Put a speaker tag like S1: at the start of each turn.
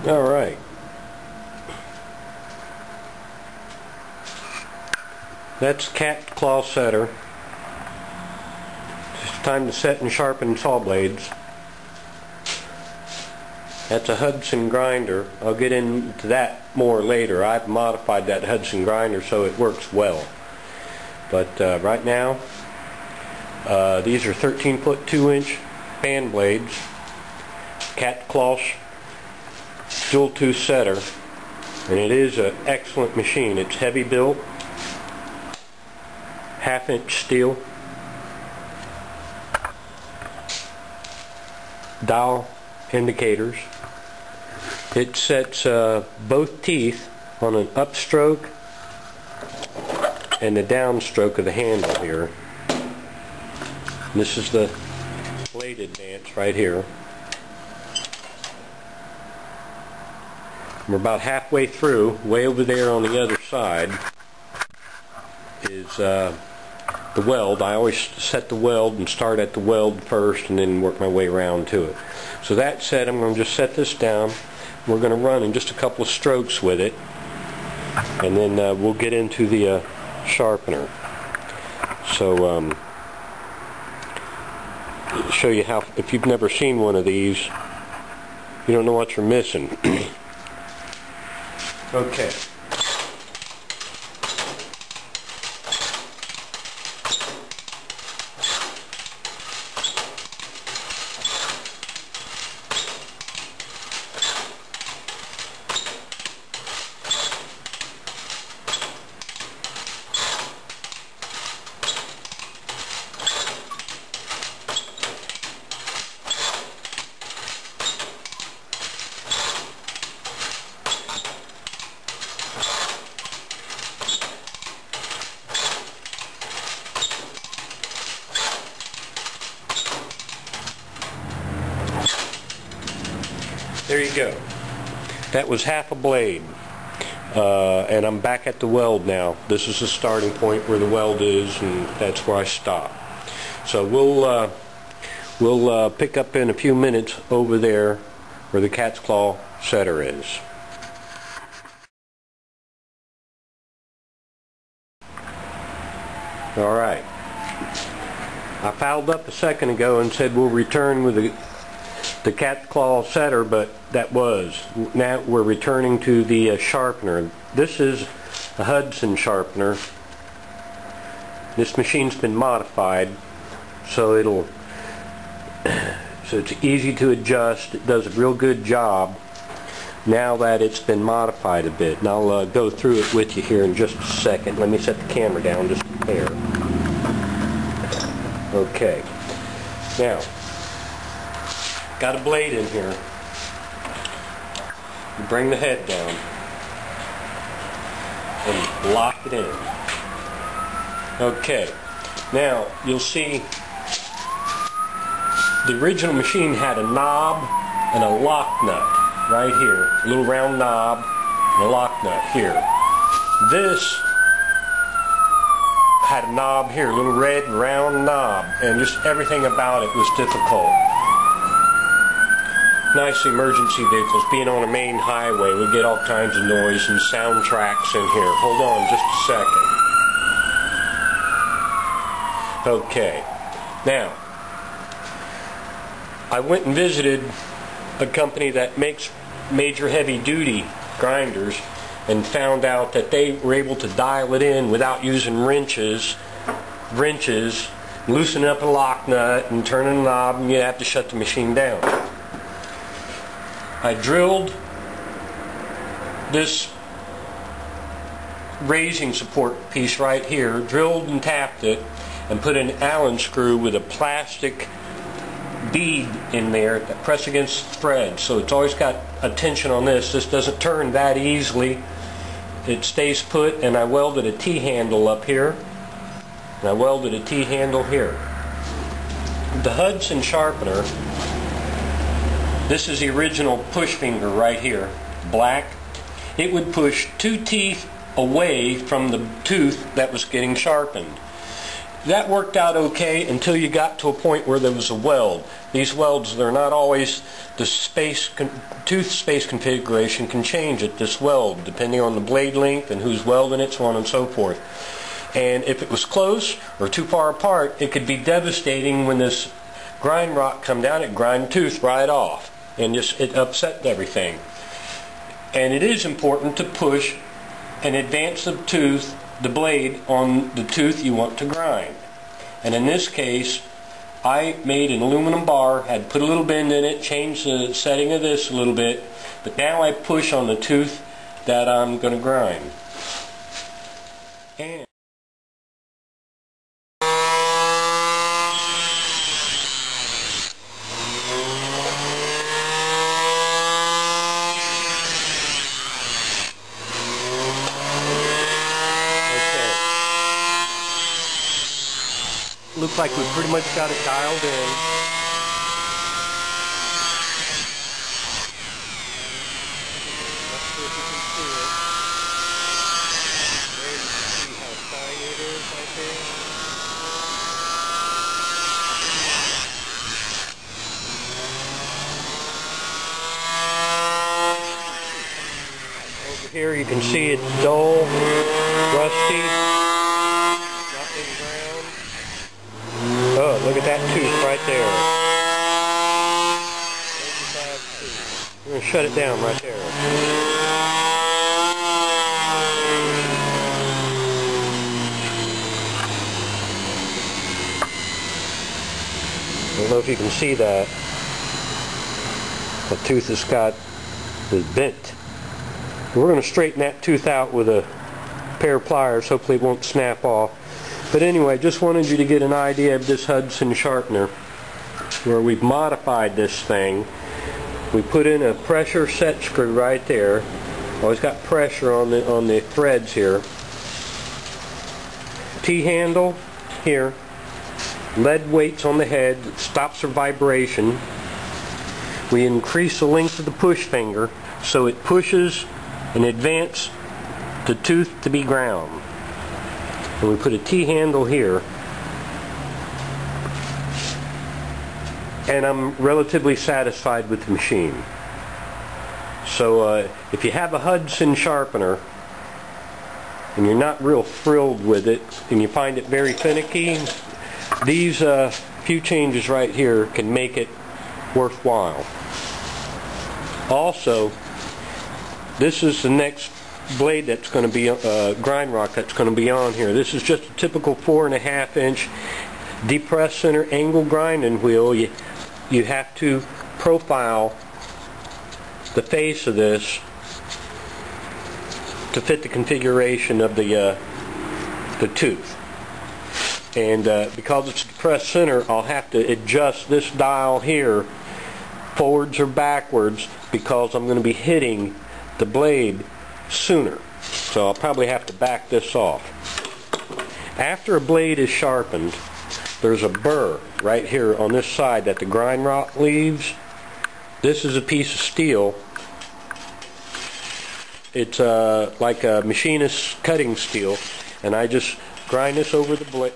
S1: Alright. That's cat claw setter. It's time to set and sharpen saw blades. That's a HUDSON grinder. I'll get into that more later. I've modified that HUDSON grinder so it works well. But right now, these are 13-foot 2-inch fan blades. Cat claw dual tooth setter, and it is an excellent machine. It's heavy built, 1/2-inch steel, dial indicators. It sets both teeth on an upstroke and the downstroke of the handle here. And this is the blade advance right here. We're about halfway through. Way over there on the other side is the weld. I always set the weld and start at the weld first and then work my way around to it. So that said, I'm going to just set this down. We're going to run in just a couple of strokes with it, and then we'll get into the sharpener. So show you how, if you've never seen one of these, you don't know what you're missing. Okay. There you go. That was half a blade, and I'm back at the weld now. This is the starting point where the weld is, and that's where I stop. So we'll pick up in a few minutes over there where the cat's claw setter is. All right. I fouled up a second ago and said we'll return with the cat claw setter, but that was. Now we're returning to the sharpener. This is a HUDSON sharpener. This machine's been modified so it's easy to adjust. It does a real good job now that it's been modified a bit, and I'll go through it with you here in just a second. Let me set the camera down just a hair. Okay, now got a blade in here. You bring the head down and lock it in. Okay, now you'll see the original machine had a knob and a lock nut right here, a little round knob and a lock nut here. This had a knob here, a little red round knob, and just everything about it was difficult. Nice emergency vehicles, being on a main highway, we get all kinds of noise and soundtracks in here. Hold on just a second. Okay, now I went and visited a company that makes major heavy duty grinders and found out that they were able to dial it in without using wrenches, loosen up a lock nut and turn a knob, and you have to shut the machine down. I drilled this raising support piece right here, drilled and tapped it, and put an Allen screw with a plastic bead in there that press against the thread. So it's always got a tension on this. This doesn't turn that easily. It stays put, and I welded a T-handle up here, and I welded a T-handle here. The HUDSON sharpener, this is the original push finger right here, black. It would push 2 teeth away from the tooth that was getting sharpened. that worked out okay until you got to a point where there was a weld. These welds, they're not always, the tooth space configuration can change at this weld depending on the blade length and who's welding it, so on and so forth. And if it was close or too far apart, it could be devastating when this grind rock come down, it grind the tooth right off and just it upset everything. And it is important to push and advance the tooth, the blade on the tooth you want to grind. And in this case, I made an aluminum bar, had put a little bend in it, changed the setting of this a little bit, but now I push on the tooth that I'm going to grind. And looks like we've pretty much got it dialed in. Not sure if you can see it. There you can see how tiny it is right there. Over here you can see it's dull, rusty. Oh, look at that tooth right there. We're going to shut it down right there. I don't know if you can see that. The tooth is bent. We're going to straighten that tooth out with a pair of pliers. Hopefully it won't snap off. But anyway, just wanted you to get an idea of this Hudson sharpener, where we've modified this thing. We put in a pressure set screw right there. Always got pressure on the threads here. T-handle here. Lead weights on the head that stops the vibration. We increase the length of the push finger so it pushes and advances the tooth to be ground. And we put a T-handle here, and I'm relatively satisfied with the machine. So if you have a Hudson sharpener and you're not real thrilled with it and you find it very finicky, these few changes right here can make it worthwhile. Also, this is the next blade that's going to be grind rock that's going to be on here. This is just a typical 4.5 inch depressed center angle grinding wheel. You have to profile the face of this to fit the configuration of the tooth. And because it's depressed center, I'll have to adjust this dial here forwards or backwards because I'm going to be hitting the blade sooner. So I'll probably have to back this off. After a blade is sharpened, there's a burr right here on this side that the grind rock leaves. This is a piece of steel. It's like a machinist's cutting steel, and I just grind this over the blade,